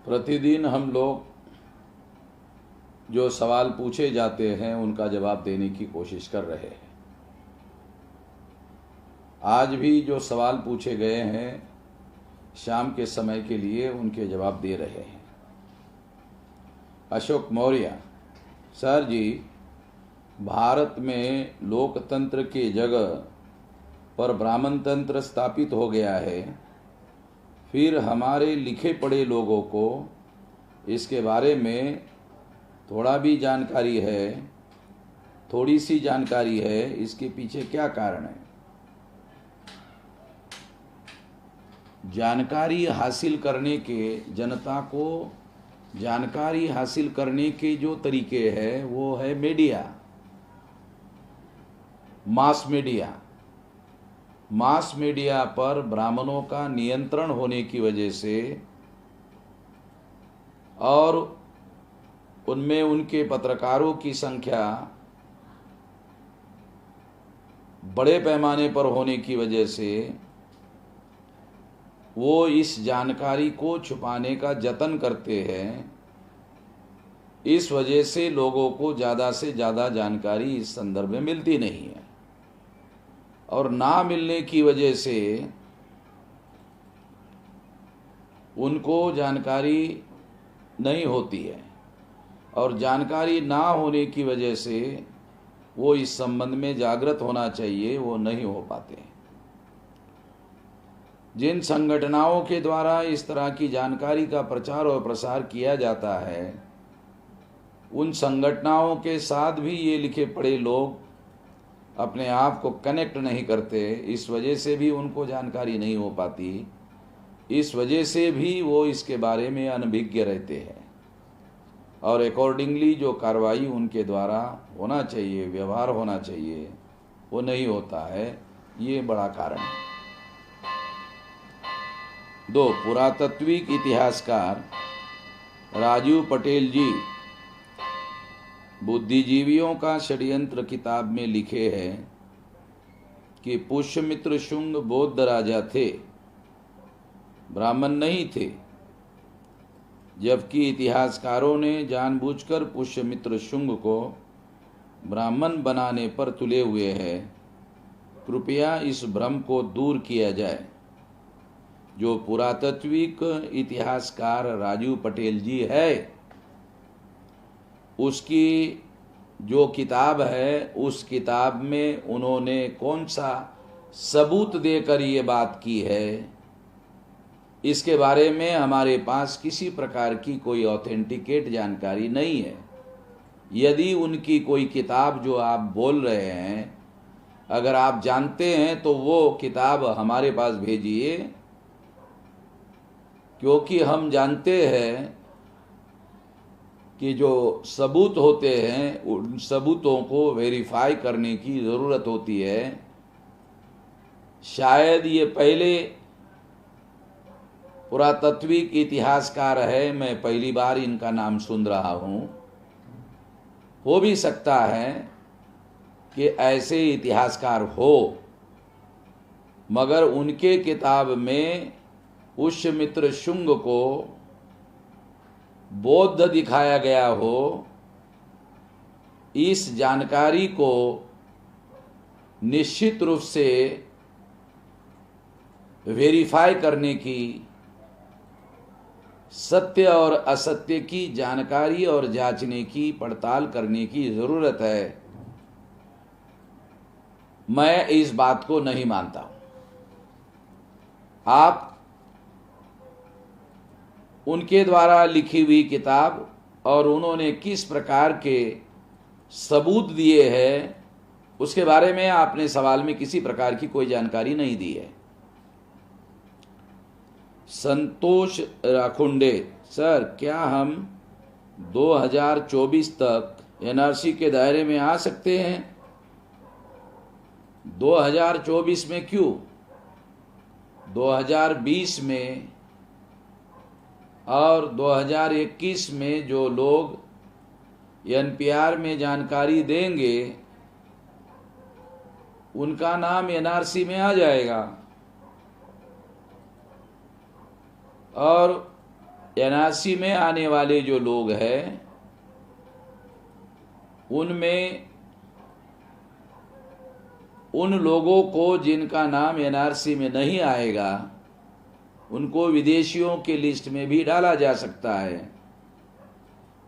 प्रतिदिन हम लोग जो सवाल पूछे जाते हैं उनका जवाब देने की कोशिश कर रहे हैं। आज भी जो सवाल पूछे गए हैं शाम के समय के लिए उनके जवाब दे रहे हैं। अशोक मौर्य सर जी, भारत में लोकतंत्र की जगह पर ब्राह्मण तंत्र स्थापित हो गया है, फिर हमारे लिखे पढ़े लोगों को इसके बारे में थोड़ी सी जानकारी है, इसके पीछे क्या कारण है? जानकारी हासिल करने के, जनता को जानकारी हासिल करने के जो तरीके हैं वो है मीडिया, मास मीडिया पर ब्राह्मणों का नियंत्रण होने की वजह से और उनमें उनके पत्रकारों की संख्या बड़े पैमाने पर होने की वजह से वो इस जानकारी को छुपाने का जतन करते हैं। इस वजह से लोगों को ज़्यादा से ज़्यादा जानकारी इस संदर्भ में मिलती नहीं है, और ना मिलने की वजह से उनको जानकारी नहीं होती है, और जानकारी ना होने की वजह से वो इस संबंध में जागृत होना चाहिए, वो नहीं हो पाते। जिन संगठनों के द्वारा इस तरह की जानकारी का प्रचार और प्रसार किया जाता है, उन संगठनों के साथ भी ये लिखे पढ़े लोग अपने आप को कनेक्ट नहीं करते, इस वजह से भी उनको जानकारी नहीं हो पाती। इस वजह से भी वो इसके बारे में अनभिज्ञ रहते हैं, और अकॉर्डिंगली जो कार्रवाई उनके द्वारा होना चाहिए, व्यवहार होना चाहिए, वो नहीं होता है। ये बड़ा कारण है। 2. पुरातात्विक इतिहासकार राजीव पटेल जी बुद्धिजीवियों का षड्यंत्र किताब में लिखे हैं कि पुष्यमित्र शुंग बौद्ध राजा थे, ब्राह्मण नहीं थे, जबकि इतिहासकारों ने जानबूझकर पुष्यमित्र शुंग को ब्राह्मण बनाने पर तुले हुए हैं। कृपया इस भ्रम को दूर किया जाए। जो पुरातात्विक इतिहासकार राजीव पटेल जी है, उसकी जो किताब है, उस किताब में उन्होंने कौन सा सबूत देकर ये बात की है, इसके बारे में हमारे पास किसी प्रकार की कोई ऑथेंटिकेट जानकारी नहीं है। यदि उनकी कोई किताब जो आप बोल रहे हैं अगर आप जानते हैं तो वो किताब हमारे पास भेजिए, क्योंकि हम जानते हैं कि जो सबूत होते हैं उन सबूतों को वेरीफाई करने की ज़रूरत होती है। शायद ये पहले पुरातात्विक इतिहासकार है, मैं पहली बार इनका नाम सुन रहा हूँ। हो भी सकता है कि ऐसे इतिहासकार हो, मगर उनके किताब में पुष्यमित्र शुंग को बौद्ध दिखाया गया हो। इस जानकारी को निश्चित रूप से वेरीफाई करने की, सत्य और असत्य की जानकारी और जांचने की, पड़ताल करने की ज़रूरत है। मैं इस बात को नहीं मानता। आप उनके द्वारा लिखी हुई किताब और उन्होंने किस प्रकार के सबूत दिए हैं, उसके बारे में आपने सवाल में किसी प्रकार की कोई जानकारी नहीं दी है। संतोष राखुंडे सर, क्या हम 2024 तक एनआरसी के दायरे में आ सकते हैं? 2024 में क्यों? 2020 में और 2021 में जो लोग एनपीआर में जानकारी देंगे उनका नाम एनआरसी में आ जाएगा। और एनआरसी में आने वाले जो लोग हैं उनमें उन लोगों को जिनका नाम एनआरसी में नहीं आएगा उनको विदेशियों के लिस्ट में भी डाला जा सकता है।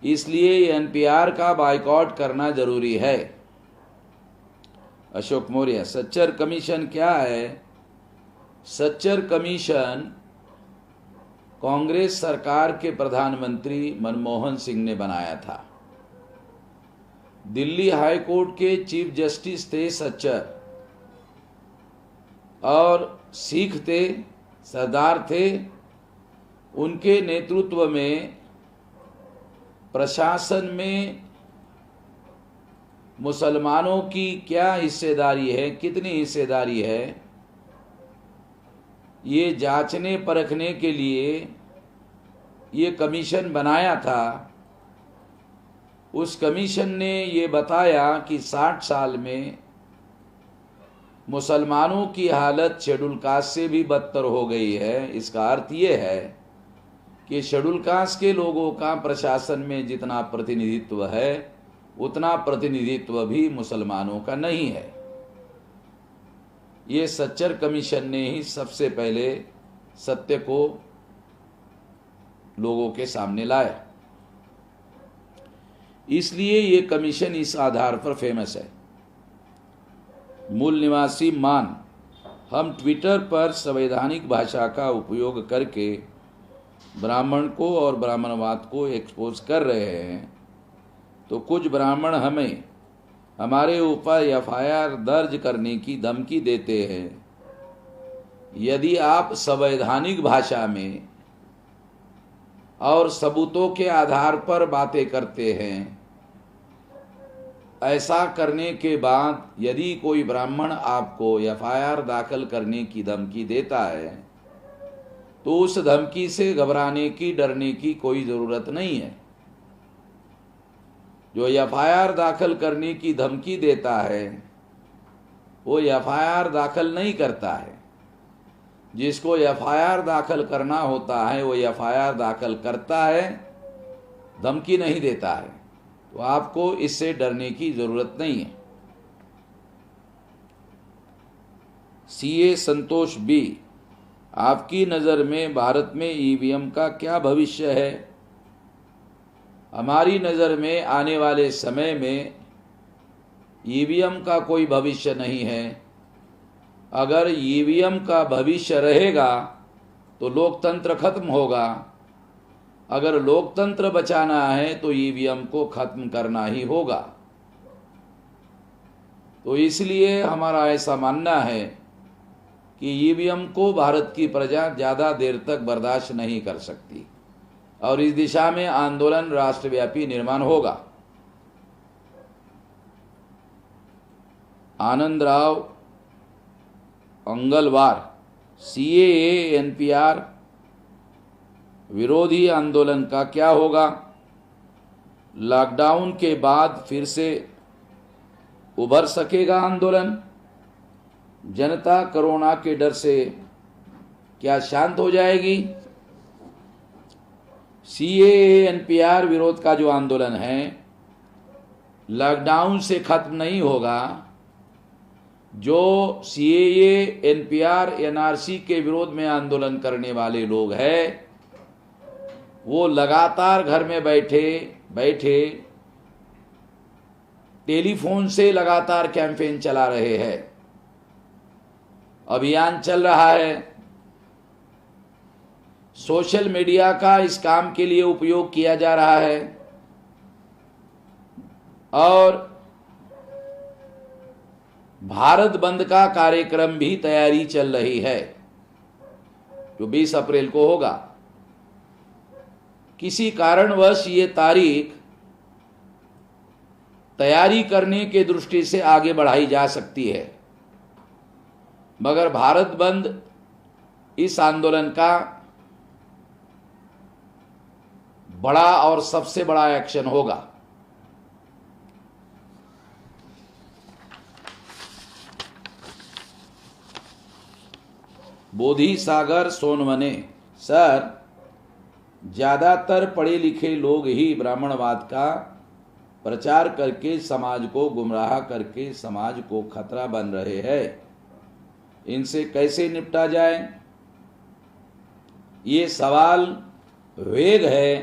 इसलिए एनपीआर का बायकॉट करना जरूरी है। अशोक मौर्य, सच्चर कमीशन क्या है? सच्चर कमीशन कांग्रेस सरकार के प्रधानमंत्री मनमोहन सिंह ने बनाया था। दिल्ली हाई कोर्ट के चीफ जस्टिस थे सच्चर, और सिख थे, सरदार थे। उनके नेतृत्व में प्रशासन में मुसलमानों की क्या हिस्सेदारी है, कितनी हिस्सेदारी है, ये जांचने परखने के लिए ये कमीशन बनाया था। उस कमीशन ने ये बताया कि 60 साल में मुसलमानों की हालत शेड्यूल कास्ट से भी बदतर हो गई है। इसका अर्थ ये है कि शेड्यूल कास्ट के लोगों का प्रशासन में जितना प्रतिनिधित्व है उतना प्रतिनिधित्व भी मुसलमानों का नहीं है। ये सच्चर कमीशन ने ही सबसे पहले सत्य को लोगों के सामने लाया। इसलिए ये कमीशन इस आधार पर फेमस है। मूल निवासी मान, हम ट्विटर पर संवैधानिक भाषा का उपयोग करके ब्राह्मण को और ब्राह्मणवाद को एक्सपोज कर रहे हैं, तो कुछ ब्राह्मण हमें हमारे ऊपर एफआईआर दर्ज करने की धमकी देते हैं। यदि आप संवैधानिक भाषा में और सबूतों के आधार पर बातें करते हैं, ऐसा करने के बाद यदि कोई ब्राह्मण आपको एफआईआर दाखिल करने की धमकी देता है तो उस धमकी से घबराने की, डरने की कोई ज़रूरत नहीं है। जो एफआईआर दाखिल करने की धमकी देता है वो एफआईआर दाखिल नहीं करता है। जिसको एफआईआर दाखिल करना होता है वो एफआईआर दाखिल करता है, धमकी नहीं देता है। तो आपको इससे डरने की जरूरत नहीं है। सीए संतोष बी, आपकी नज़र में भारत में ईवीएम का क्या भविष्य है? हमारी नज़र में आने वाले समय में ईवीएम का कोई भविष्य नहीं है। अगर ईवीएम का भविष्य रहेगा तो लोकतंत्र खत्म होगा। अगर लोकतंत्र बचाना है तो ईवीएम को खत्म करना ही होगा। तो इसलिए हमारा ऐसा मानना है कि ईवीएम को भारत की प्रजा ज़्यादा देर तक बर्दाश्त नहीं कर सकती और इस दिशा में आंदोलन राष्ट्रव्यापी निर्माण होगा। आनंद राव अंगलवार, सीएए एनपीआर विरोधी आंदोलन का क्या होगा? लॉकडाउन के बाद फिर से उभर सकेगा आंदोलन? जनता कोरोना के डर से क्या शांत हो जाएगी? सीएए एनपीआर विरोध का जो आंदोलन है लॉकडाउन से खत्म नहीं होगा। जो सीएए एनपीआर एनआरसी के विरोध में आंदोलन करने वाले लोग हैं वो लगातार घर में बैठे बैठे टेलीफोन से लगातार कैंपेन चला रहे हैं। अभियान चल रहा है। सोशल मीडिया का इस काम के लिए उपयोग किया जा रहा है और भारत बंद का कार्यक्रम भी तैयारी चल रही है जो 20 अप्रैल को होगा। किसी कारणवश ये तारीख तैयारी करने के दृष्टि से आगे बढ़ाई जा सकती है, मगर भारत बंद इस आंदोलन का बड़ा और सबसे बड़ा एक्शन होगा। बोधि सागर सोनवने। सर, ज़्यादातर पढ़े लिखे लोग ही ब्राह्मणवाद का प्रचार करके समाज को गुमराह करके समाज को खतरा बन रहे हैं। इनसे कैसे निपटा जाए, ये सवाल वेग है।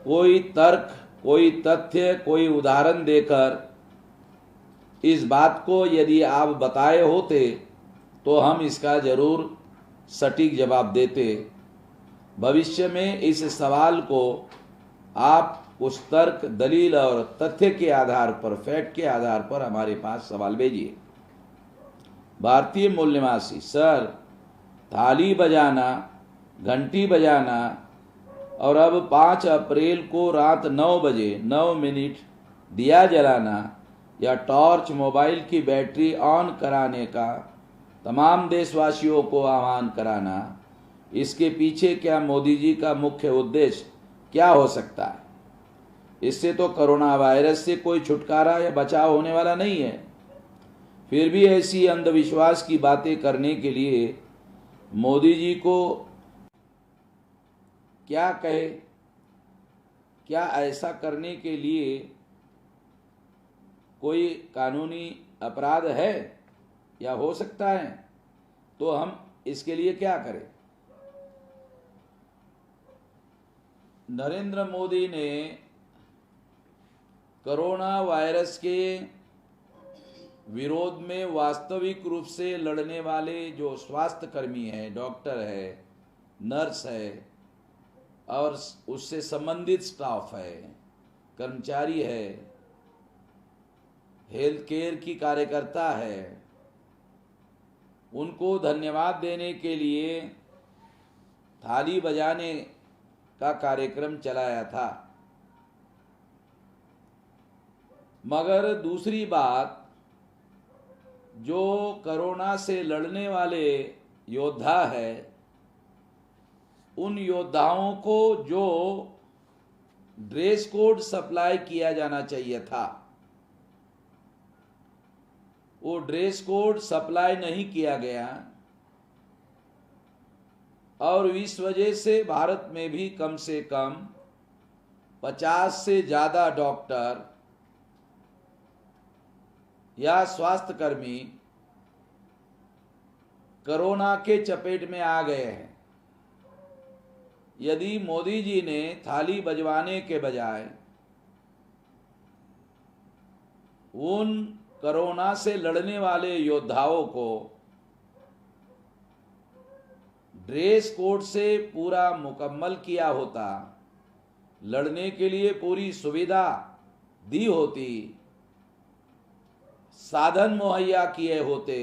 कोई तर्क, कोई तथ्य, कोई उदाहरण देकर इस बात को यदि आप बताए होते तो हम इसका जरूर सटीक जवाब देते। भविष्य में इस सवाल को आप उस तर्क, दलील और तथ्य के आधार पर, फैक्ट के आधार पर हमारे पास सवाल भेजिए। भारतीय मूल्यवासी। सर, थाली बजाना, घंटी बजाना और अब 5 अप्रैल को रात 9 बजे 9 मिनट दिया जलाना या टॉर्च, मोबाइल की बैटरी ऑन कराने का तमाम देशवासियों को आह्वान कराना, इसके पीछे क्या मोदी जी का मुख्य उद्देश्य क्या हो सकता है? इससे तो कोरोना वायरस से कोई छुटकारा या बचाव होने वाला नहीं है। फिर भी ऐसी अंधविश्वास की बातें करने के लिए मोदी जी को क्या कहे? क्या ऐसा करने के लिए कोई कानूनी अपराध है या हो सकता है? तो हम इसके लिए क्या करें? नरेंद्र मोदी ने कोरोना वायरस के विरोध में वास्तविक रूप से लड़ने वाले जो स्वास्थ्य कर्मी हैं, डॉक्टर है, नर्स है और उससे संबंधित स्टाफ है, कर्मचारी है, हेल्थ केयर की कार्यकर्ता है, उनको धन्यवाद देने के लिए थाली बजाने का कार्यक्रम चलाया था। मगर दूसरी बात, जो कोरोना से लड़ने वाले योद्धा है, उन योद्धाओं को जो ड्रेस कोड सप्लाई किया जाना चाहिए था, वो ड्रेस कोड सप्लाई नहीं किया गया और इस वजह से भारत में भी कम से कम 50 से ज़्यादा डॉक्टर या स्वास्थ्यकर्मी कोरोना के चपेट में आ गए हैं। यदि मोदी जी ने थाली बजवाने के बजाय उन कोरोना से लड़ने वाले योद्धाओं को ड्रेस कोड से पूरा मुकम्मल किया होता, लड़ने के लिए पूरी सुविधा दी होती, साधन मुहैया किए होते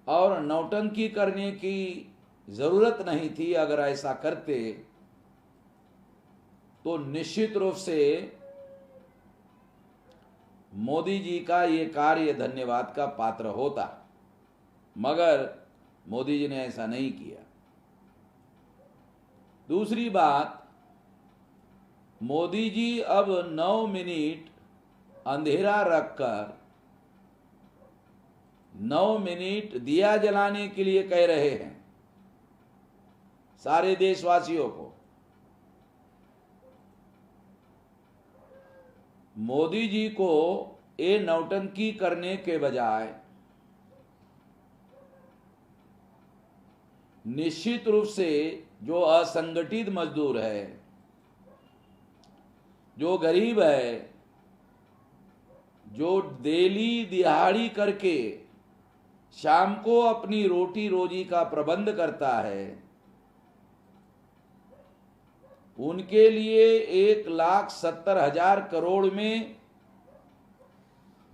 और नौटंकी करने की जरूरत नहीं थी, अगर ऐसा करते तो निश्चित रूप से मोदी जी का ये कार्य धन्यवाद का पात्र होता। मगर मोदी जी ने ऐसा नहीं किया। दूसरी बात, मोदी जी अब 9 मिनट अंधेरा रखकर 9 मिनट दिया जलाने के लिए कह रहे हैं सारे देशवासियों को। मोदी जी को ये नौटंकी करने के बजाय निश्चित रूप से जो असंगठित मजदूर है, जो गरीब है, जो डेली दिहाड़ी करके शाम को अपनी रोटी रोजी का प्रबंध करता है, उनके लिए 1,70,000 करोड़ में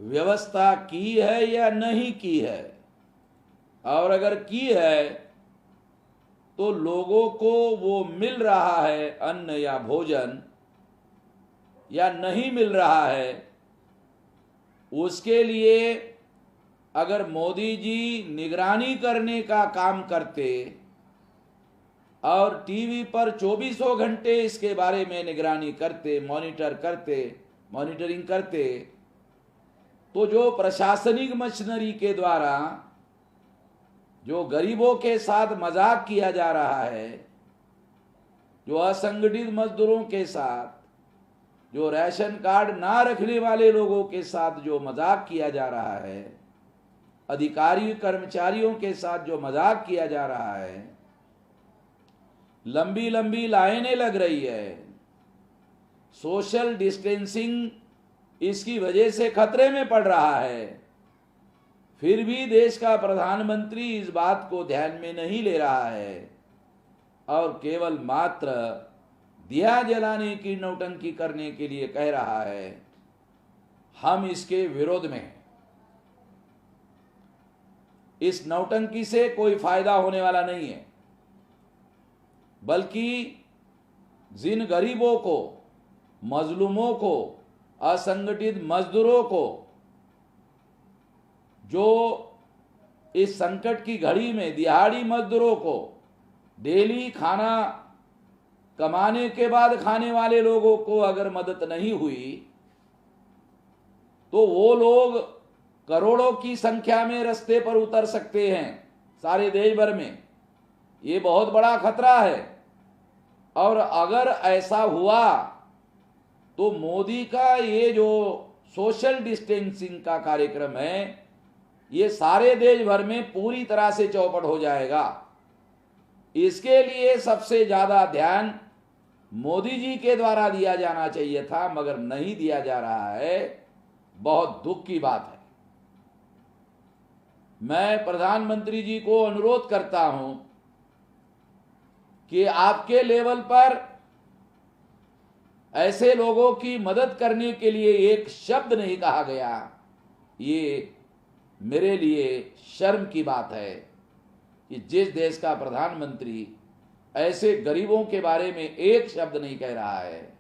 व्यवस्था की है या नहीं की है? और अगर की है तो लोगों को वो मिल रहा है अन्न या भोजन या नहीं मिल रहा है? उसके लिए अगर मोदी जी निगरानी करने का काम करते और टीवी पर 24 घंटे इसके बारे में निगरानी करते, मॉनिटरिंग करते, तो जो प्रशासनिक मशीनरी के द्वारा जो गरीबों के साथ मजाक किया जा रहा है, जो असंगठित मजदूरों के साथ, जो राशन कार्ड ना रखने वाले लोगों के साथ जो मजाक किया जा रहा है, अधिकारी कर्मचारियों के साथ जो मजाक किया जा रहा है, लंबी लंबी लाइनें लग रही है, सोशल डिस्टेंसिंग इसकी वजह से खतरे में पड़ रहा है, फिर भी देश का प्रधानमंत्री इस बात को ध्यान में नहीं ले रहा है और केवल मात्र दिया जलाने की नौटंकी करने के लिए कह रहा है। हम इसके विरोध में हैं। इस नौटंकी से कोई फायदा होने वाला नहीं है, बल्कि जिन गरीबों को, मजलूमों को, असंगठित मजदूरों को, जो इस संकट की घड़ी में दिहाड़ी मजदूरों को, डेली खाना कमाने के बाद खाने वाले लोगों को अगर मदद नहीं हुई तो वो लोग करोड़ों की संख्या में रास्ते पर उतर सकते हैं सारे देश भर में। ये बहुत बड़ा खतरा है और अगर ऐसा हुआ तो मोदी का ये जो सोशल डिस्टेंसिंग का कार्यक्रम है, ये सारे देश भर में पूरी तरह से चौपट हो जाएगा। इसके लिए सबसे ज्यादा ध्यान मोदी जी के द्वारा दिया जाना चाहिए था, मगर नहीं दिया जा रहा है। बहुत दुख की बात है। मैं प्रधानमंत्री जी को अनुरोध करता हूं कि आपके लेवल पर ऐसे लोगों की मदद करने के लिए एक शब्द नहीं कहा गया। ये मेरे लिए शर्म की बात है कि जिस देश का प्रधानमंत्री ऐसे गरीबों के बारे में एक शब्द नहीं कह रहा है।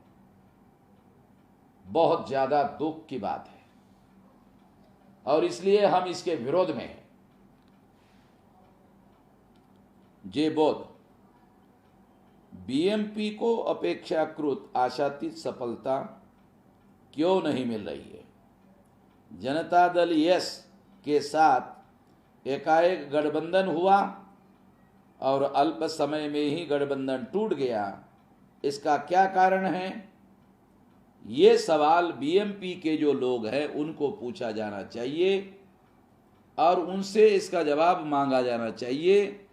बहुत ज्यादा दुख की बात है और इसलिए हम इसके विरोध में हैं। जे बोध बीएमपी को अपेक्षाकृत आशातीत सफलता क्यों नहीं मिल रही है? जनता दल यस के साथ एकाएक गठबंधन हुआ और अल्प समय में ही गठबंधन टूट गया। इसका क्या कारण है? ये सवाल बीएमपी के जो लोग हैं उनको पूछा जाना चाहिए और उनसे इसका जवाब मांगा जाना चाहिए।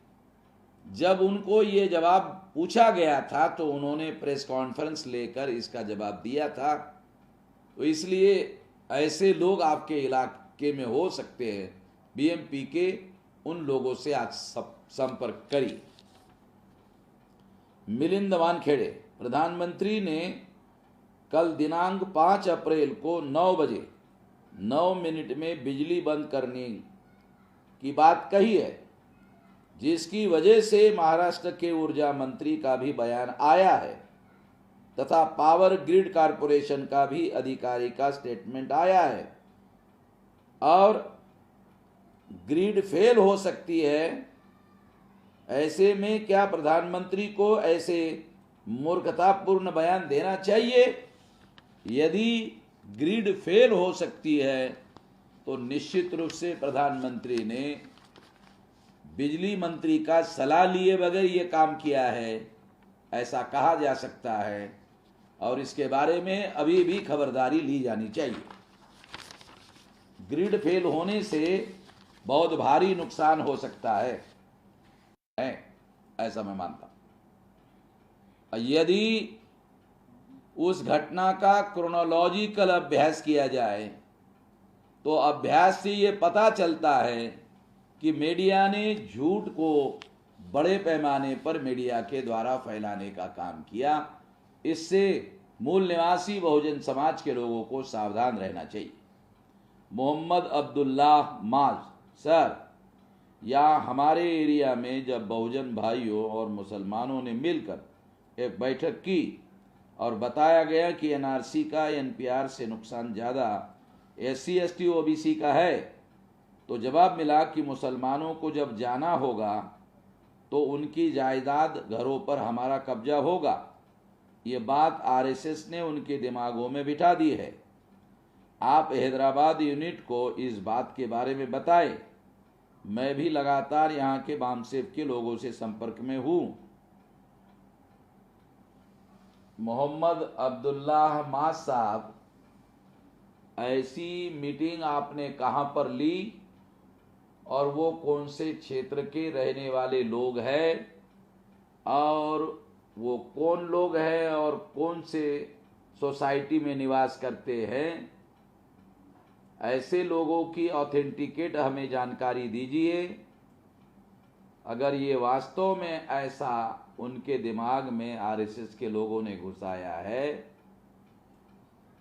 जब उनको ये जवाब पूछा गया था तो उन्होंने प्रेस कॉन्फ्रेंस लेकर इसका जवाब दिया था। तो इसलिए ऐसे लोग आपके इलाके में हो सकते हैं, बीएमपी के उन लोगों से आज संपर्क करिए। मिलिंद वानखेड़े, प्रधानमंत्री ने कल दिनांक 5 अप्रैल को 9 बजे 9 मिनट में बिजली बंद करने की बात कही है, जिसकी वजह से महाराष्ट्र के ऊर्जा मंत्री का भी बयान आया है तथा पावर ग्रिड कारपोरेशन का भी अधिकारी का स्टेटमेंट आया है और ग्रिड फेल हो सकती है। ऐसे में क्या प्रधानमंत्री को ऐसे मूर्खतापूर्ण बयान देना चाहिए? यदि ग्रिड फेल हो सकती है तो निश्चित रूप से प्रधानमंत्री ने बिजली मंत्री का सलाह लिए बगैर ये काम किया है, ऐसा कहा जा सकता है और इसके बारे में अभी भी खबरदारी ली जानी चाहिए। ग्रिड फेल होने से बहुत भारी नुकसान हो सकता है, ऐसा मैं मानता हूं। यदि उस घटना का क्रोनोलॉजिकल अभ्यास किया जाए तो अभ्यास से ये पता चलता है कि मीडिया ने झूठ को बड़े पैमाने पर मीडिया के द्वारा फैलाने का काम किया। इससे मूल निवासी बहुजन समाज के लोगों को सावधान रहना चाहिए। मोहम्मद अब्दुल्लाह माज, सर, या हमारे एरिया में जब बहुजन भाइयों और मुसलमानों ने मिलकर एक बैठक की और बताया गया कि एनआरसी का एनपीआर से नुकसान ज़्यादा एससी एसटी ओबीसी का है, तो जवाब मिला कि मुसलमानों को जब जाना होगा तो उनकी जायदाद घरों पर हमारा कब्जा होगा। ये बात आरएसएस ने उनके दिमागों में बिठा दी है। आप हैदराबाद यूनिट को इस बात के बारे में बताएं। मैं भी लगातार यहाँ के बामसेफ के लोगों से संपर्क में हूँ। मोहम्मद अब्दुल्लाह माज साहब, ऐसी मीटिंग आपने कहाँ पर ली और वो कौन से क्षेत्र के रहने वाले लोग हैं और वो कौन लोग हैं और कौन से सोसाइटी में निवास करते हैं? ऐसे लोगों की ऑथेंटिकेट हमें जानकारी दीजिए। अगर ये वास्तव में ऐसा उनके दिमाग में आरएसएस के लोगों ने घुसाया है,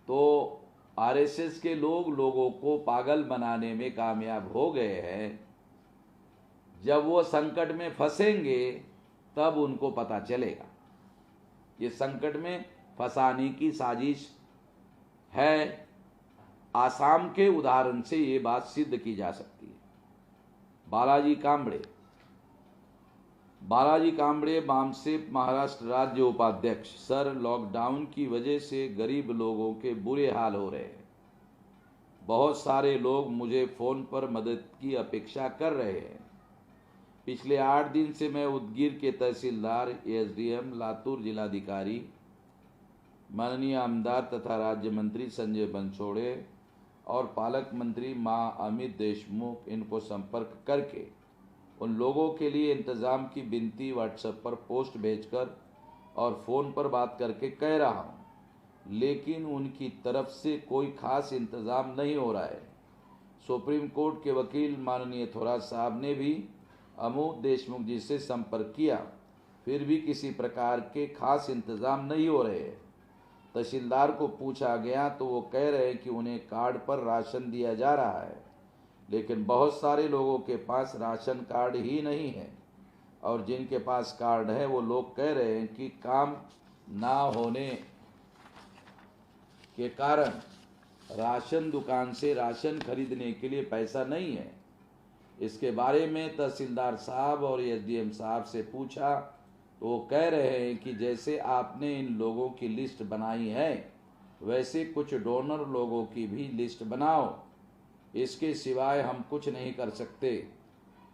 तो आरएसएस के लोग लोगों को पागल बनाने में कामयाब हो गए हैं। जब वो संकट में फंसेंगे तब उनको पता चलेगा। ये संकट में फंसाने की साजिश है। आसाम के उदाहरण से ये बात सिद्ध की जा सकती है। बालाजी कांबड़े बामसेफ महाराष्ट्र राज्य उपाध्यक्ष। सर, लॉकडाउन की वजह से गरीब लोगों के बुरे हाल हो रहे हैं। बहुत सारे लोग मुझे फ़ोन पर मदद की अपेक्षा कर रहे हैं। पिछले 8 दिन से मैं उदगीर के तहसीलदार, एसडीएम, लातूर जिलाधिकारी, माननीय आमदार तथा राज्य मंत्री संजय बनसोड़े और पालक मंत्री मां अमित देशमुख, इनको संपर्क करके उन लोगों के लिए इंतज़ाम की विनती व्हाट्सएप पर पोस्ट भेजकर और फ़ोन पर बात करके कह रहा हूँ, लेकिन उनकी तरफ से कोई खास इंतज़ाम नहीं हो रहा है। सुप्रीम कोर्ट के वकील माननीय थोराट साहब ने भी अमोद देशमुख जी से संपर्क किया, फिर भी किसी प्रकार के खास इंतज़ाम नहीं हो रहे हैं। तहसीलदार को पूछा गया तो वो कह रहे हैं कि उन्हें कार्ड पर राशन दिया जा रहा है, लेकिन बहुत सारे लोगों के पास राशन कार्ड ही नहीं है और जिनके पास कार्ड है वो लोग कह रहे हैं कि काम ना होने के कारण राशन दुकान से राशन खरीदने के लिए पैसा नहीं है। इसके बारे में तहसीलदार साहब और एसडीएम साहब से पूछा तो वो कह रहे हैं कि जैसे आपने इन लोगों की लिस्ट बनाई है वैसे कुछ डोनर लोगों की भी लिस्ट बनाओ, इसके सिवाय हम कुछ नहीं कर सकते।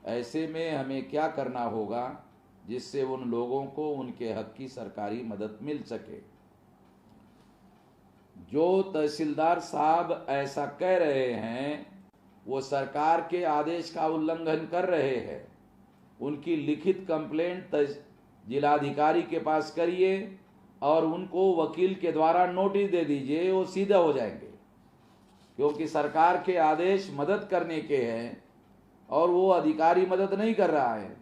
ऐसे में हमें क्या करना होगा जिससे उन लोगों को उनके हक की सरकारी मदद मिल सके? जो तहसीलदार साहब ऐसा कह रहे हैं वो सरकार के आदेश का उल्लंघन कर रहे हैं। उनकी लिखित कंप्लेंट जिलाधिकारी के पास करिए और उनको वकील के द्वारा नोटिस दे दीजिए, वो सीधा हो जाएंगे, क्योंकि सरकार के आदेश मदद करने के हैं और वो अधिकारी मदद नहीं कर रहा है।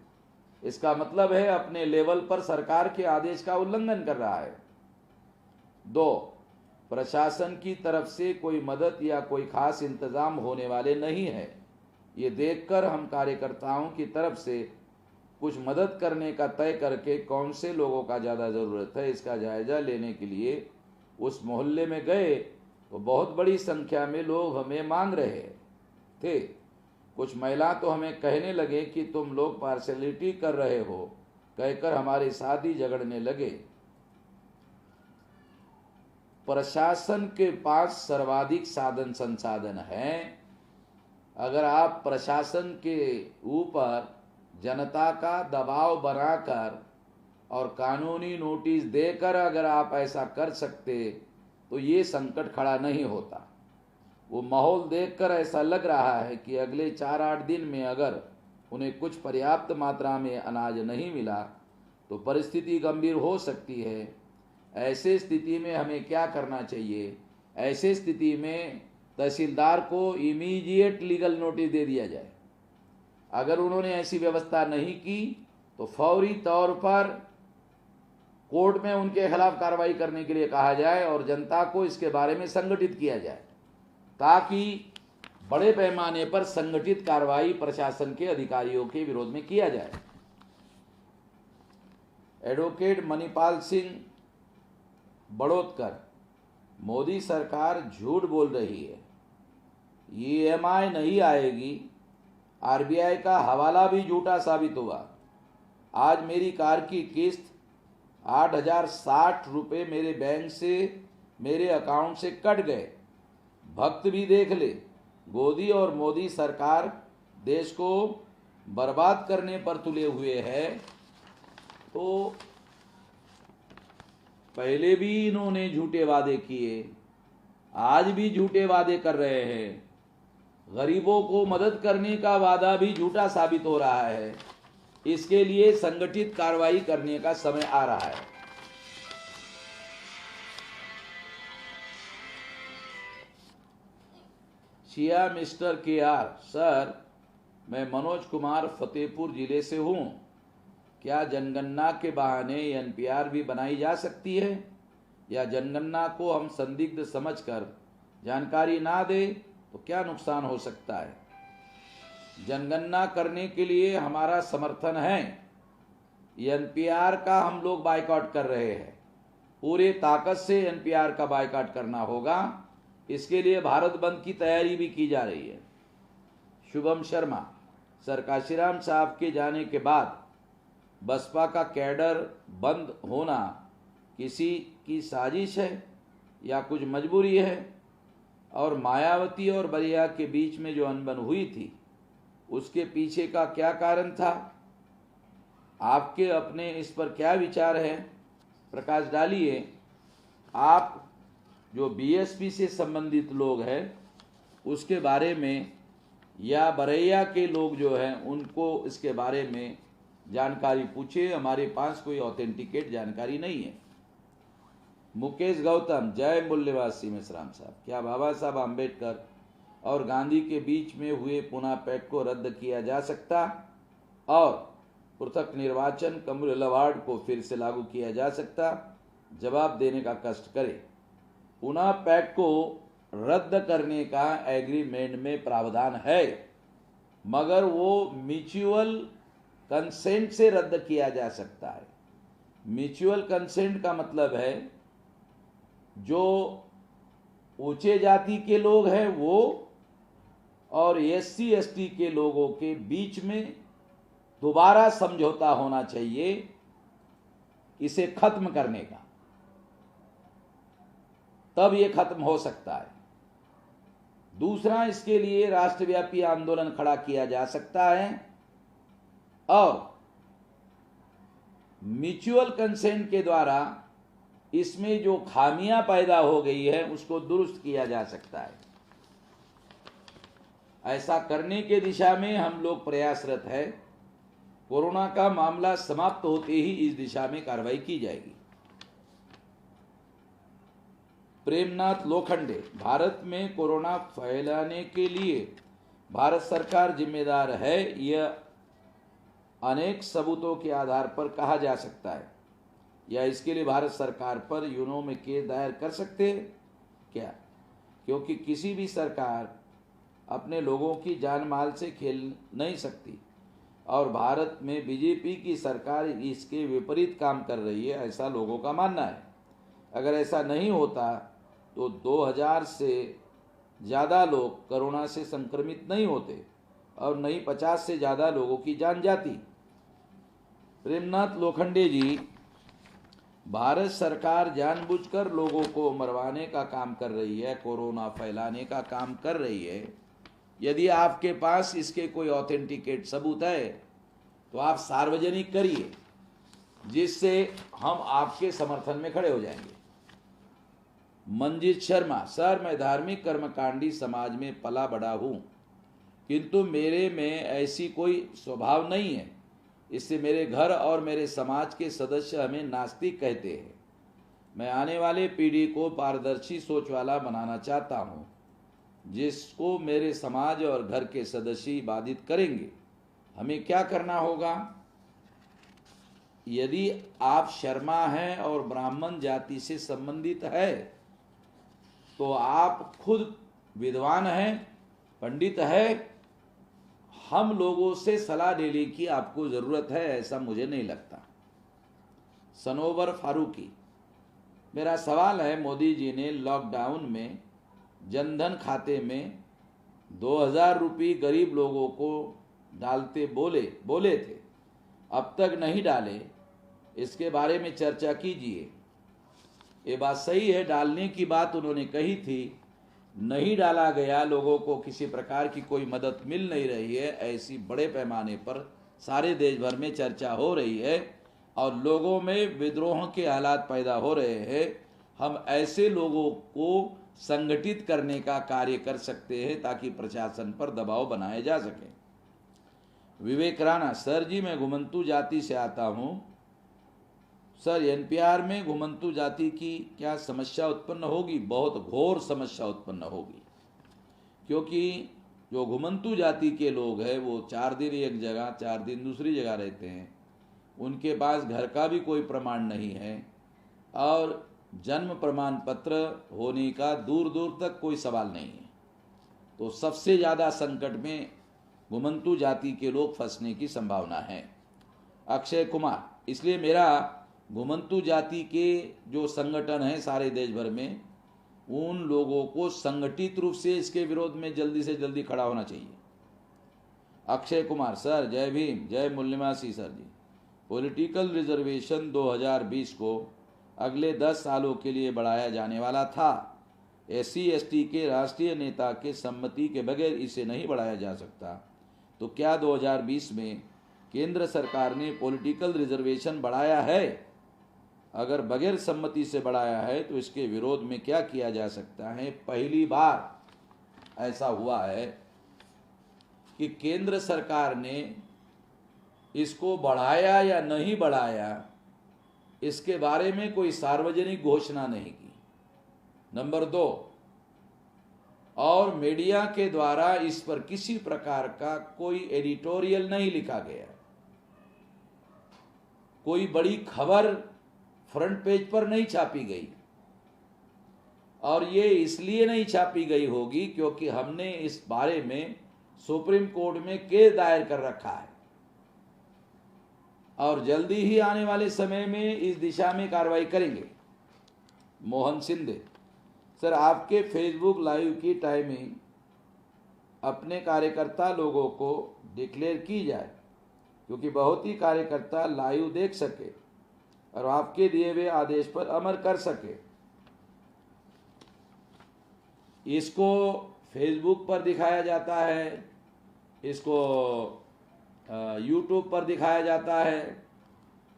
इसका मतलब है अपने लेवल पर सरकार के आदेश का उल्लंघन कर रहा है। 2, प्रशासन की तरफ से कोई मदद या कोई खास इंतजाम होने वाले नहीं है। ये देखकर हम कार्यकर्ताओं की तरफ से कुछ मदद करने का तय करके कौन से लोगों का ज़्यादा ज़रूरत है इसका जायज़ा लेने के लिए उस मोहल्ले में गए तो बहुत बड़ी संख्या में लोग हमें मांग रहे थे। कुछ महिला तो हमें कहने लगे कि तुम लोग पार्शलिटी कर रहे हो, कहकर हमारे साथ ही झगड़ने लगे। प्रशासन के पास सर्वाधिक साधन संसाधन हैं। अगर आप प्रशासन के ऊपर जनता का दबाव बनाकर और कानूनी नोटिस देकर अगर आप ऐसा कर सकते तो ये संकट खड़ा नहीं होता। वो माहौल देखकर ऐसा लग रहा है कि अगले 4-8 दिन में अगर उन्हें कुछ पर्याप्त मात्रा में अनाज नहीं मिला तो परिस्थिति गंभीर हो सकती है। ऐसे स्थिति में हमें क्या करना चाहिए? ऐसे स्थिति में तहसीलदार को इमीडिएट लीगल नोटिस दे दिया जाए। अगर उन्होंने ऐसी व्यवस्था नहीं की तो फौरी तौर पर कोर्ट में उनके खिलाफ कार्रवाई करने के लिए कहा जाए और जनता को इसके बारे में संगठित किया जाए, ताकि बड़े पैमाने पर संगठित कार्रवाई प्रशासन के अधिकारियों के विरोध में किया जाए। एडवोकेट मणिपाल सिंह बड़ोदकर, मोदी सरकार झूठ बोल रही है, ईएमआई नहीं आएगी। आरबीआई का हवाला भी झूठा साबित हुआ। आज मेरी कार की किस्त 8,060 रुपये मेरे बैंक से मेरे अकाउंट से कट गए। भक्त भी देख ले। गोदी और मोदी सरकार देश को बर्बाद करने पर तुले हुए हैं, तो पहले भी इन्होंने झूठे वादे किए, आज भी झूठे वादे कर रहे हैं। गरीबों को मदद करने का वादा भी झूठा साबित हो रहा है। इसके लिए संगठित कार्रवाई करने का समय आ रहा है। शिया मिस्टर KR, सर मैं मनोज कुमार फतेहपुर जिले से हूं। क्या जनगणना के बहाने NPR भी बनाई जा सकती है, या जनगणना को हम संदिग्ध समझकर जानकारी ना दे तो क्या नुकसान हो सकता है? जनगणना करने के लिए हमारा समर्थन है। NPR का हम लोग बायकॉट कर रहे हैं। पूरे ताकत से NPR का बायकॉट करना होगा। इसके लिए भारत बंद की तैयारी भी की जा रही है। शुभम शर्मा, सर काशीराम साहब के जाने के बाद बसपा का कैडर बंद होना किसी की साजिश है या कुछ मजबूरी है? और मायावती और बलिया के बीच में जो अनबन हुई थी, उसके पीछे का क्या कारण था? आपके अपने इस पर क्या विचार है? प्रकाश डालिए। आप जो BSP से संबंधित लोग हैं उसके बारे में, या बरैया के लोग जो हैं उनको इसके बारे में जानकारी पूछे। हमारे पास कोई ऑथेंटिकेट जानकारी नहीं है। मुकेश गौतम, जय मूल्यवासी मिश्राम साहब, क्या बाबा साहब आम्बेडकर और गांधी के बीच में हुए पुनः पैक्ट को रद्द किया जा सकता और पृथक निर्वाचन कम्युनल अवार्ड को फिर से लागू किया जा सकता? जवाब देने का कष्ट करें। पुनः पैक्ट को रद्द करने का एग्रीमेंट में प्रावधान है, मगर वो म्यूचुअल कंसेंट से रद्द किया जा सकता है। म्यूचुअल कंसेंट का मतलब है जो ऊंचे जाति के लोग हैं वो और SC ST के लोगों के बीच में दोबारा समझौता होना चाहिए इसे खत्म करने का, तब ये खत्म हो सकता है। दूसरा, इसके लिए राष्ट्रव्यापी आंदोलन खड़ा किया जा सकता है और म्यूचुअल कंसेंट के द्वारा इसमें जो खामियां पैदा हो गई है उसको दुरुस्त किया जा सकता है। ऐसा करने के दिशा में हम लोग प्रयासरत है। कोरोना का मामला समाप्त होते ही इस दिशा में कार्रवाई की जाएगी। प्रेमनाथ लोखंडे, भारत में कोरोना फैलाने के लिए भारत सरकार जिम्मेदार है, यह अनेक सबूतों के आधार पर कहा जा सकता है। या इसके लिए भारत सरकार पर यूनो में केस दायर कर सकते हैं क्या? क्योंकि किसी भी सरकार अपने लोगों की जान माल से खेल नहीं सकती और भारत में BJP की सरकार इसके विपरीत काम कर रही है, ऐसा लोगों का मानना है। अगर ऐसा नहीं होता तो 2000 से ज़्यादा लोग कोरोना से संक्रमित नहीं होते और नहीं 50 से ज़्यादा लोगों की जान जाती। प्रेमनाथ लोखंडे जी, भारत सरकार जानबूझकर लोगों को मरवाने का काम कर रही है, कोरोना फैलाने का काम कर रही है। यदि आपके पास इसके कोई ऑथेंटिकेट सबूत है तो आप सार्वजनिक करिए, जिससे हम आपके समर्थन में खड़े हो जाएंगे। मंजीत शर्मा, सर मैं धार्मिक कर्मकांडी समाज में पला बड़ा हूँ, किंतु मेरे में ऐसी कोई स्वभाव नहीं है। इससे मेरे घर और मेरे समाज के सदस्य हमें नास्तिक कहते हैं। मैं आने वाले पीढ़ी को पारदर्शी सोच वाला बनाना चाहता हूँ, जिसको मेरे समाज और घर के सदस्य बाधित करेंगे। हमें क्या करना होगा? यदि आप शर्मा हैं और ब्राह्मण जाति से संबंधित है तो आप खुद विद्वान हैं, पंडित है। हम लोगों से सलाह लेने की आपको ज़रूरत है, ऐसा मुझे नहीं लगता। सनोवर फारूकी, मेरा सवाल है, मोदी जी ने लॉकडाउन में जनधन खाते में 2000 रुपये गरीब लोगों को डालते बोले थे, अब तक नहीं डाले, इसके बारे में चर्चा कीजिए। ये बात सही है, डालने की बात उन्होंने कही थी, नहीं डाला गया, लोगों को किसी प्रकार की कोई मदद मिल नहीं रही है, ऐसी बड़े पैमाने पर सारे देश भर में चर्चा हो रही है और लोगों में विद्रोह के हालात पैदा हो रहे हैं। हम ऐसे लोगों को संगठित करने का कार्य कर सकते हैं ताकि प्रशासन पर दबाव बनाया जा सके। विवेक राणा, सर जी मैं घुमंतू जाति से आता हूँ। सर एनपीआर में घुमंतू जाति की क्या समस्या उत्पन्न होगी? बहुत घोर समस्या उत्पन्न होगी, क्योंकि जो घुमंतू जाति के लोग हैं वो 4 दिन एक जगह 4 दिन दूसरी जगह रहते हैं, उनके पास घर का भी कोई प्रमाण नहीं है और जन्म प्रमाण पत्र होने का दूर दूर तक कोई सवाल नहीं है। तो सबसे ज़्यादा संकट में घुमंतू जाति के लोग फंसने की संभावना है। अक्षय कुमार, इसलिए मेरा घुमंतू जाति के जो संगठन हैं सारे देश भर में, उन लोगों को संगठित रूप से इसके विरोध में जल्दी से जल्दी खड़ा होना चाहिए। अक्षय कुमार, सर जय भीम, जय मूल्यमासी। सर जी, पॉलिटिकल रिजर्वेशन 2020 को अगले 10 सालों के लिए बढ़ाया जाने वाला था। SC/ST के राष्ट्रीय नेता के सम्मति के बगैर इसे नहीं बढ़ाया जा सकता। तो क्या 2020 में केंद्र सरकार ने पॉलिटिकल रिजर्वेशन बढ़ाया है? अगर बगैर सम्मति से बढ़ाया है तो इसके विरोध में क्या किया जा सकता है? पहली बार ऐसा हुआ है कि केंद्र सरकार ने इसको बढ़ाया या नहीं बढ़ाया, इसके बारे में कोई सार्वजनिक घोषणा नहीं की। नंबर 2, और मीडिया के द्वारा इस पर किसी प्रकार का कोई एडिटोरियल नहीं लिखा गया, कोई बड़ी खबर फ्रंट पेज पर नहीं छापी गई। और ये इसलिए नहीं छापी गई होगी क्योंकि हमने इस बारे में सुप्रीम कोर्ट में केस दायर कर रखा है और जल्दी ही आने वाले समय में इस दिशा में कार्रवाई करेंगे। मोहन सिंधे, सर आपके फेसबुक लाइव की टाइमिंग अपने कार्यकर्ता लोगों को डिक्लेयर की जाए, क्योंकि बहुत ही कार्यकर्ता लाइव देख सके और आपके दिए हुए आदेश पर अमल कर सके। इसको फेसबुक पर दिखाया जाता है, इसको यूट्यूब पर दिखाया जाता है,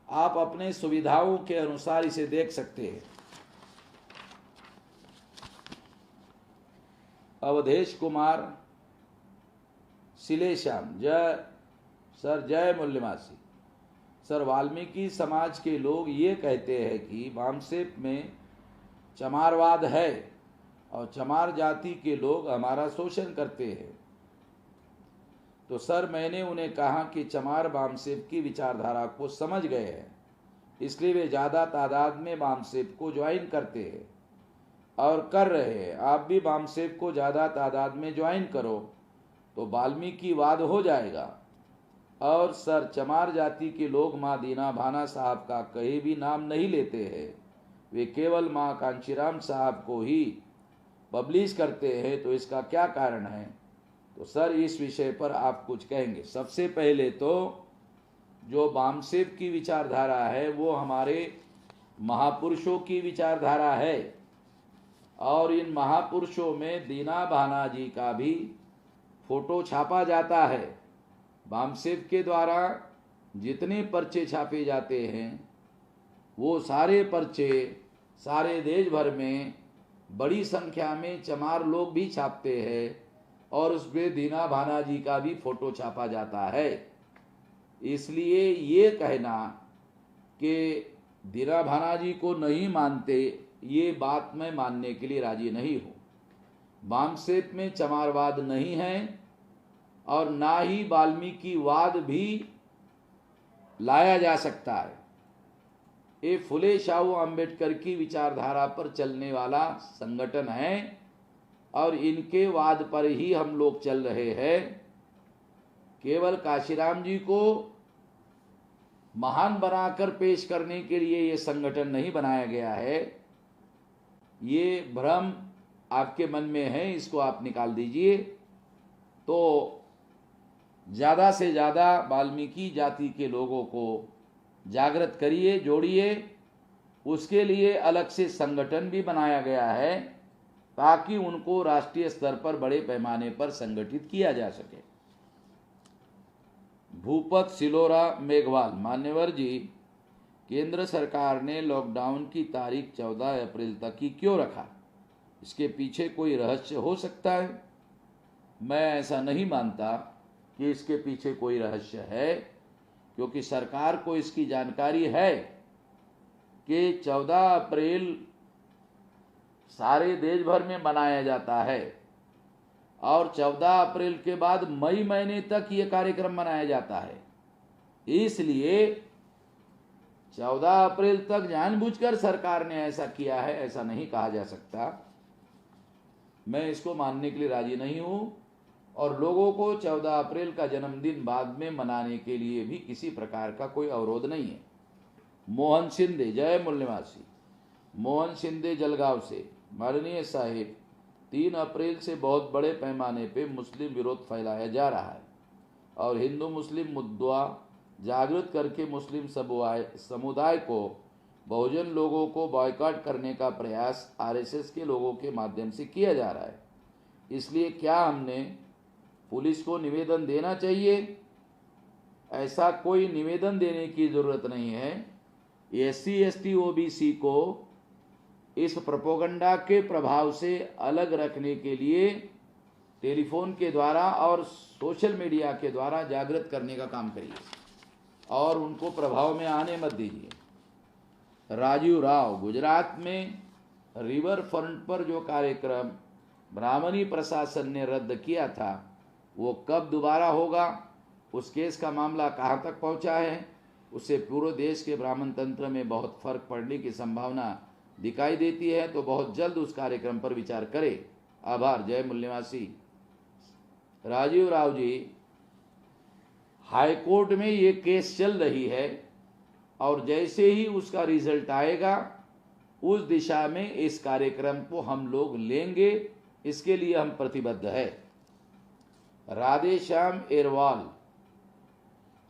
आप अपने सुविधाओं के अनुसार इसे देख सकते हैं। अवधेश कुमार सिलेश्याम, जय सर, जय मूल्यमासी। सर वाल्मीकि समाज के लोग ये कहते हैं कि वामसेप में चमारवाद है और चमार जाति के लोग हमारा शोषण करते हैं। तो सर मैंने उन्हें कहा कि चमार वामसेप की विचारधारा को समझ गए हैं, इसलिए वे ज़्यादा तादाद में वामसेप को ज्वाइन करते हैं और कर रहे हैं। आप भी वामसेप को ज़्यादा तादाद में ज्वाइन करो तो वाल्मीकिवाद हो जाएगा। और सर चमार जाति के लोग माँ दीना भाना साहब का कहीं भी नाम नहीं लेते हैं, वे केवल माँ कांशीराम साहब को ही पब्लिश करते हैं, तो इसका क्या कारण है? तो सर इस विषय पर आप कुछ कहेंगे। सबसे पहले तो जो वामसेप की विचारधारा है वो हमारे महापुरुषों की विचारधारा है और इन महापुरुषों में दीना भाना जी का भी फोटो छापा जाता है। वामसेप के द्वारा जितने पर्चे छापे जाते हैं वो सारे पर्चे सारे देश भर में बड़ी संख्या में चमार लोग भी छापते हैं और उसमें दीना भाना जी का भी फोटो छापा जाता है। इसलिए ये कहना कि दीना भाना जी को नहीं मानते, ये बात मैं मानने के लिए राजी नहीं हूँ। वामसेप में चमारवाद नहीं है और ना ही वाल्मीकिवाद भी लाया जा सकता है। ये फुले शाहू अम्बेडकर की विचारधारा पर चलने वाला संगठन है और इनके वाद पर ही हम लोग चल रहे हैं। केवल काशीराम जी को महान बनाकर पेश करने के लिए ये संगठन नहीं बनाया गया है। ये भ्रम आपके मन में है, इसको आप निकाल दीजिए। तो ज़्यादा से ज़्यादा वाल्मीकि जाति के लोगों को जागृत करिए, जोड़िए। उसके लिए अलग से संगठन भी बनाया गया है ताकि उनको राष्ट्रीय स्तर पर बड़े पैमाने पर संगठित किया जा सके। भूपत सिलोरा मेघवाल, मान्यवर जी, केंद्र सरकार ने लॉकडाउन की तारीख 14 अप्रैल तक ही क्यों रखा? इसके पीछे कोई रहस्य हो सकता है? मैं ऐसा नहीं मानता कि इसके पीछे कोई रहस्य है, क्योंकि सरकार को इसकी जानकारी है कि 14 अप्रैल सारे देश भर में मनाया जाता है और 14 अप्रैल के बाद मई महीने तक ये कार्यक्रम मनाया जाता है। इसलिए 14 अप्रैल तक जानबूझकर सरकार ने ऐसा किया है, ऐसा नहीं कहा जा सकता। मैं इसको मानने के लिए राजी नहीं हूं और लोगों को 14 अप्रैल का जन्मदिन बाद में मनाने के लिए भी किसी प्रकार का कोई अवरोध नहीं है। मोहन शिंदे, जय मूल्यवासी, मोहन शिंदे जलगांव से, माननीय साहिब, 3 अप्रैल से बहुत बड़े पैमाने पे मुस्लिम विरोध फैलाया जा रहा है और हिंदू मुस्लिम मुद्दा जागृत करके मुस्लिम समुदाय को, बहुजन लोगों को बॉयकॉट करने का प्रयास आरएसएस के लोगों के माध्यम से किया जा रहा है। इसलिए क्या हमने पुलिस को निवेदन देना चाहिए? ऐसा कोई निवेदन देने की जरूरत नहीं है। एससी एसटी ओबीसी को इस प्रोपेगेंडा के प्रभाव से अलग रखने के लिए टेलीफोन के द्वारा और सोशल मीडिया के द्वारा जागृत करने का काम करिए और उनको प्रभाव में आने मत दीजिए। राजीव राव, गुजरात में रिवर फ्रंट पर जो कार्यक्रम ब्राह्मणी प्रशासन ने रद्द किया था, वो कब दोबारा होगा? उस केस का मामला कहाँ तक पहुँचा है? उससे पूरे देश के ब्राह्मण तंत्र में बहुत फर्क पड़ने की संभावना दिखाई देती है। तो बहुत जल्द उस कार्यक्रम पर विचार करें। आभार। जय मूल्यवासी। राजीव राव जी, हाईकोर्ट में ये केस चल रही है और जैसे ही उसका रिजल्ट आएगा उस दिशा में इस कार्यक्रम को हम लोग लेंगे, इसके लिए हम प्रतिबद्ध है। राधेश्याम एरवाल,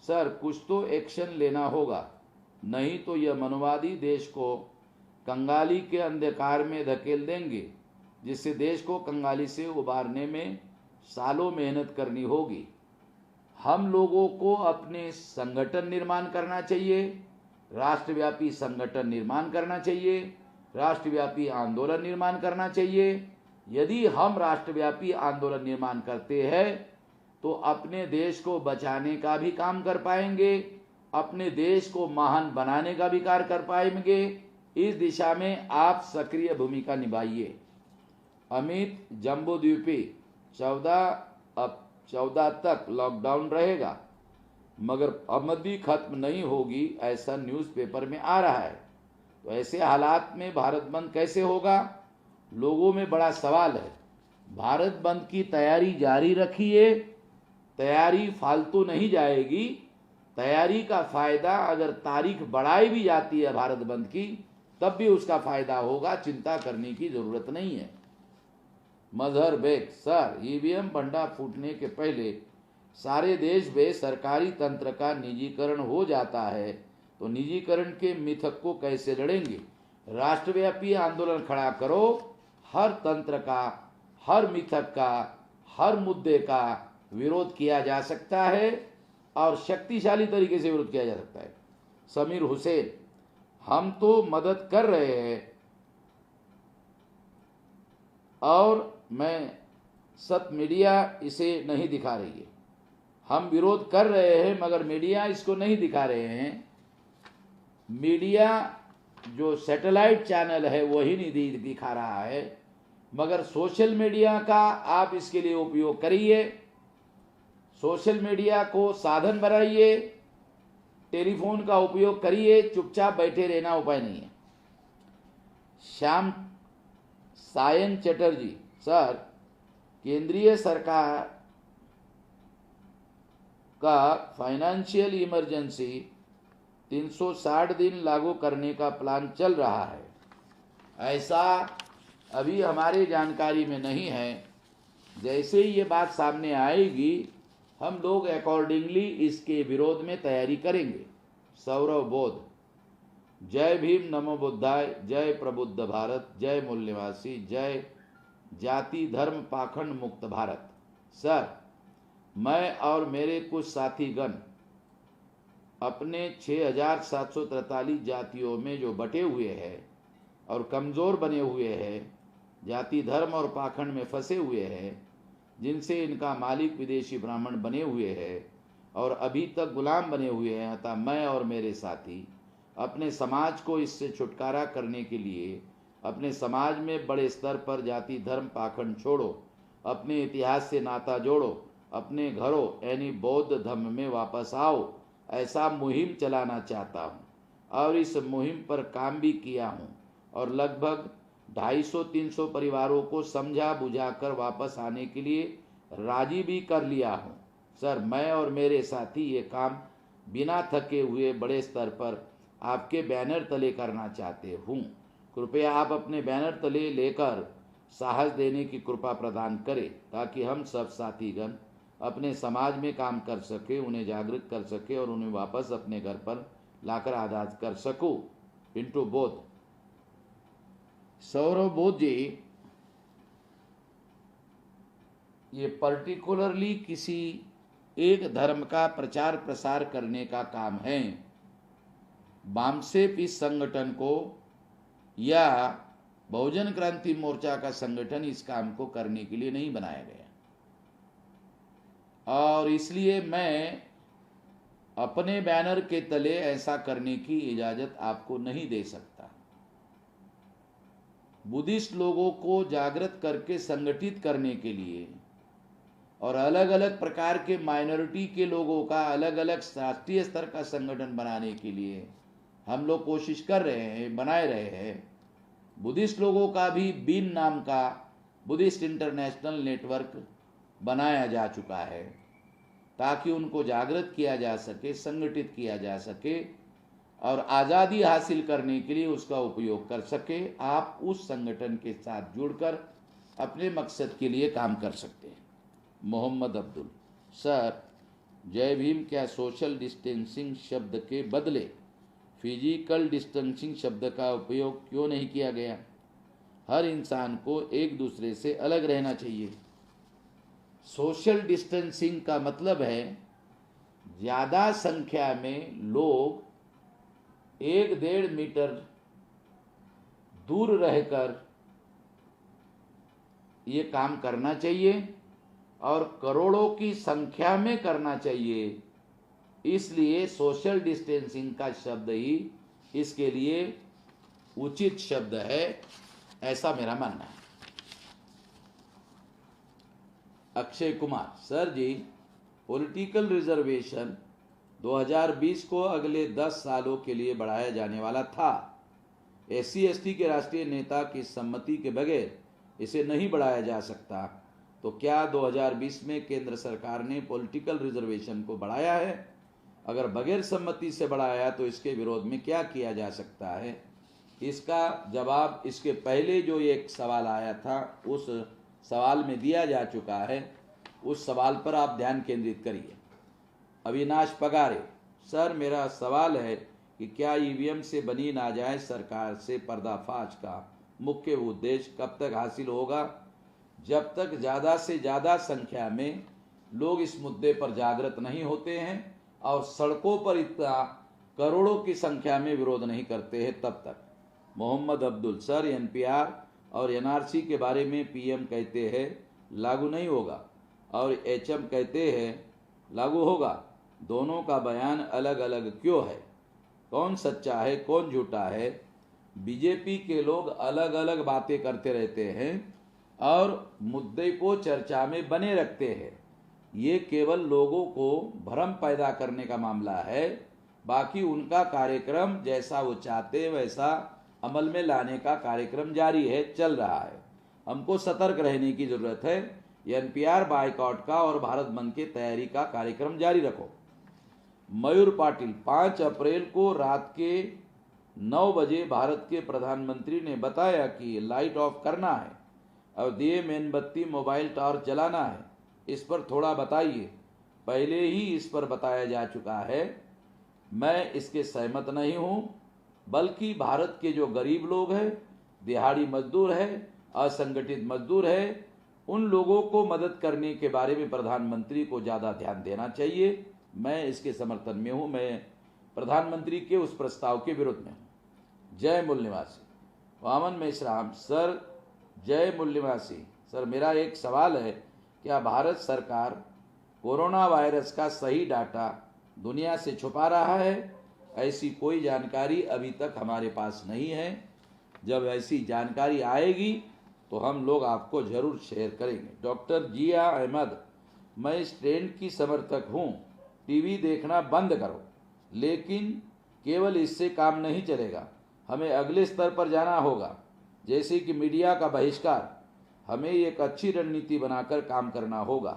सर कुछ तो एक्शन लेना होगा, नहीं तो यह मनोवादी देश को कंगाली के अंधकार में धकेल देंगे, जिससे देश को कंगाली से उबारने में सालों मेहनत करनी होगी। हम लोगों को अपने संगठन निर्माण करना चाहिए, राष्ट्रव्यापी संगठन निर्माण करना चाहिए, राष्ट्रव्यापी आंदोलन निर्माण करना चाहिए। यदि हम राष्ट्रव्यापी आंदोलन निर्माण करते हैं तो अपने देश को बचाने का भी काम कर पाएंगे, अपने देश को महान बनाने का भी कार्य कर पाएंगे। इस दिशा में आप सक्रिय भूमिका निभाइए। अमित जम्बूद्वीपी, 14 तक लॉकडाउन रहेगा मगर आमदनी खत्म नहीं होगी, ऐसा न्यूज़पेपर में आ रहा है। तो ऐसे हालात में भारत बंद कैसे होगा? लोगों में बड़ा सवाल है। भारत बंद की तैयारी जारी रखिए, तैयारी फालतू नहीं जाएगी। तैयारी का फायदा अगर तारीख बढ़ाई भी जाती है भारत बंद की, तब भी उसका फायदा होगा, चिंता करने की जरूरत नहीं है। मजहर बेग, सर ईवीएम भंडा फूटने के पहले सारे देश में सरकारी तंत्र का निजीकरण हो जाता है, तो निजीकरण के मिथक को कैसे लड़ेंगे? राष्ट्रव्यापी आंदोलन खड़ा करो। हर तंत्र का, हर मिथक का, हर मुद्दे का विरोध किया जा सकता है और शक्तिशाली तरीके से विरोध किया जा सकता है। समीर हुसैन, हम तो मदद कर रहे हैं और मीडिया इसे नहीं दिखा रही है। हम विरोध कर रहे हैं मगर मीडिया इसको नहीं दिखा रहे हैं। मीडिया जो सैटेलाइट चैनल है वही नहीं दिखा रहा है, मगर सोशल मीडिया का आप इसके लिए उपयोग करिए। सोशल मीडिया को साधन बनाइए, टेलीफोन का उपयोग करिए। चुपचाप बैठे रहना उपाय नहीं है। श्याम सायन चटर्जी, सर केंद्रीय सरकार का फाइनेंशियल इमरजेंसी 360 दिन लागू करने का प्लान चल रहा है। ऐसा अभी हमारी जानकारी में नहीं है। जैसे ही ये बात सामने आएगी हम लोग अकॉर्डिंगली इसके विरोध में तैयारी करेंगे। सौरव बोध, जय भीम, नमो बुद्धाय, जय प्रबुद्ध भारत, जय मूल्यवासी, जय जाति धर्म पाखंड मुक्त भारत। सर, मैं और मेरे कुछ साथीगण अपने 6,743 जातियों में जो बटे हुए हैं और कमज़ोर बने हुए हैं, जाति धर्म और पाखंड में फंसे हुए हैं, जिनसे इनका मालिक विदेशी ब्राह्मण बने हुए हैं और अभी तक गुलाम बने हुए हैं, अतः मैं और मेरे साथी अपने समाज को इससे छुटकारा करने के लिए अपने समाज में बड़े स्तर पर जाति धर्म पाखंड छोड़ो, अपने इतिहास से नाता जोड़ो, अपने घरों यानी बौद्ध धर्म में वापस आओ, ऐसा मुहिम चलाना चाहता हूँ और इस मुहिम पर काम भी किया हूँ और लगभग 250-300 परिवारों को समझा बुझाकर वापस आने के लिए राजी भी कर लिया हूँ। सर, मैं और मेरे साथी ये काम बिना थके हुए बड़े स्तर पर आपके बैनर तले करना चाहते हूँ। कृपया आप अपने बैनर तले लेकर साहस देने की कृपा प्रदान करें ताकि हम सब साथीगण अपने समाज में काम कर सके, उन्हें जागृत कर सके और उन्हें वापस अपने घर पर लाकर आज़ाद कर सकूं। पिंटू बोध। सौरभ बोध जी, ये पर्टिकुलरली किसी एक धर्म का प्रचार प्रसार करने का काम है। बामसेफ इस संगठन को या बहुजन क्रांति मोर्चा का संगठन इस काम को करने के लिए नहीं बनाया गया और इसलिए मैं अपने बैनर के तले ऐसा करने की इजाजत आपको नहीं दे सकता। बुद्धिस्ट लोगों को जागृत करके संगठित करने के लिए और अलग अलग प्रकार के माइनॉरिटी के लोगों का अलग अलग राष्ट्रीय स्तर का संगठन बनाने के लिए हम लोग कोशिश कर रहे हैं, बनाए रहे हैं। बुद्धिस्ट लोगों का भी बीन नाम का बुद्धिस्ट इंटरनेशनल नेटवर्क बनाया जा चुका है ताकि उनको जागृत किया जा सके, संगठित किया जा सके और आज़ादी हासिल करने के लिए उसका उपयोग कर सके। आप उस संगठन के साथ जुड़कर अपने मकसद के लिए काम कर सकते हैं। मोहम्मद अब्दुल। सर, जय भीम क्या सोशल डिस्टेंसिंग शब्द के बदले फिजिकल डिस्टेंसिंग शब्द का उपयोग क्यों नहीं किया गया? हर इंसान को एक दूसरे से अलग रहना चाहिए। सोशल डिस्टेंसिंग का मतलब है ज़्यादा संख्या में लोग 1-1.5 मीटर दूर रहकर ये काम करना चाहिए और करोड़ों की संख्या में करना चाहिए। इसलिए सोशल डिस्टेंसिंग का शब्द ही इसके लिए उचित शब्द है, ऐसा मेरा मानना है। अक्षय कुमार। सर जी, पॉलिटिकल रिजर्वेशन 2020 को अगले 10 सालों के लिए बढ़ाया जाने वाला था। SC/ST के राष्ट्रीय नेता की सम्मति के बगैर इसे नहीं बढ़ाया जा सकता, तो क्या 2020 में केंद्र सरकार ने पॉलिटिकल रिजर्वेशन को बढ़ाया है? अगर बगैर सम्मति से बढ़ाया तो इसके विरोध में क्या किया जा सकता है? इसका जवाब इसके पहले जो एक सवाल आया था उस सवाल में दिया जा चुका है। उस सवाल पर आप ध्यान केंद्रित करिए। अविनाश पगारे। सर, मेरा सवाल है कि क्या EVM से बनी नाजायज सरकार से पर्दाफाश का मुख्य उद्देश्य कब तक हासिल होगा? जब तक ज़्यादा से ज़्यादा संख्या में लोग इस मुद्दे पर जागृत नहीं होते हैं और सड़कों पर इतना करोड़ों की संख्या में विरोध नहीं करते हैं, तब तक। मोहम्मद अब्दुल। सर, NPR और NRC के बारे में PM कहते हैं लागू नहीं होगा और HM कहते हैं लागू होगा। दोनों का बयान अलग अलग क्यों है? कौन सच्चा है, कौन झूठा है? BJP के लोग अलग अलग बातें करते रहते हैं और मुद्दे को चर्चा में बने रखते हैं। ये केवल लोगों को भ्रम पैदा करने का मामला है। बाकी उनका कार्यक्रम जैसा वो चाहते वैसा अमल में लाने का कार्यक्रम जारी है, चल रहा है। हमको सतर्क रहने की जरूरत है। NPR बायकॉट का और भारत बंद की तैयारी का कार्यक्रम जारी रखो। मयूर पाटिल। 5 अप्रैल को रात के 9 बजे भारत के प्रधानमंत्री ने बताया कि लाइट ऑफ करना है और दिए मेणबत्ती मोबाइल टावर जलाना है। इस पर थोड़ा बताइए। पहले ही इस पर बताया जा चुका है। मैं इसके सहमत नहीं हूँ, बल्कि भारत के जो गरीब लोग हैं, दिहाड़ी मजदूर हैं, असंगठित मजदूर है, उन लोगों को मदद करने के बारे में प्रधानमंत्री को ज़्यादा ध्यान देना चाहिए। मैं इसके समर्थन में हूँ। मैं प्रधानमंत्री के उस प्रस्ताव के विरुद्ध में हूँ। जय मूल निवासी। वामन मेश्राम सर, जय मूल निवासी सर, मेरा एक सवाल है, क्या भारत सरकार कोरोना वायरस का सही डाटा दुनिया से छुपा रहा है? ऐसी कोई जानकारी अभी तक हमारे पास नहीं है। जब ऐसी जानकारी आएगी तो हम लोग आपको जरूर शेयर करेंगे। डॉक्टर जिया अहमद, मैं इस ट्रेंड की समर्थक हूँ, टीवी देखना बंद करो, लेकिन केवल इससे काम नहीं चलेगा, हमें अगले स्तर पर जाना होगा, जैसे कि मीडिया का बहिष्कार। हमें एक अच्छी रणनीति बनाकर काम करना होगा।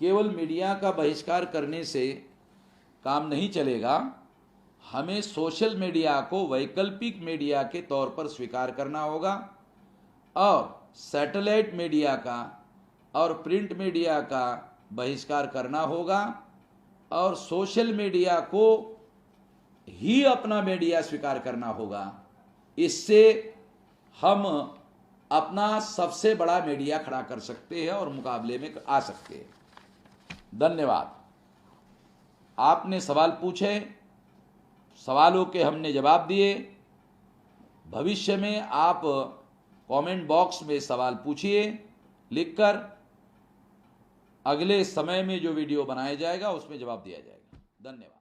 केवल मीडिया का बहिष्कार करने से काम नहीं चलेगा, हमें सोशल मीडिया को वैकल्पिक मीडिया के तौर पर स्वीकार करना होगा और सैटेलाइट मीडिया का और प्रिंट मीडिया का बहिष्कार करना होगा और सोशल मीडिया को ही अपना मीडिया स्वीकार करना होगा। इससे हम अपना सबसे बड़ा मीडिया खड़ा कर सकते हैं और मुकाबले में आ सकते हैं। धन्यवाद। आपने सवाल पूछे, सवालों के हमने जवाब दिए। भविष्य में आप कमेंट बॉक्स में सवाल पूछिए लिखकर, अगले समय में जो वीडियो बनाया जाएगा उसमें जवाब दिया जाएगा। धन्यवाद।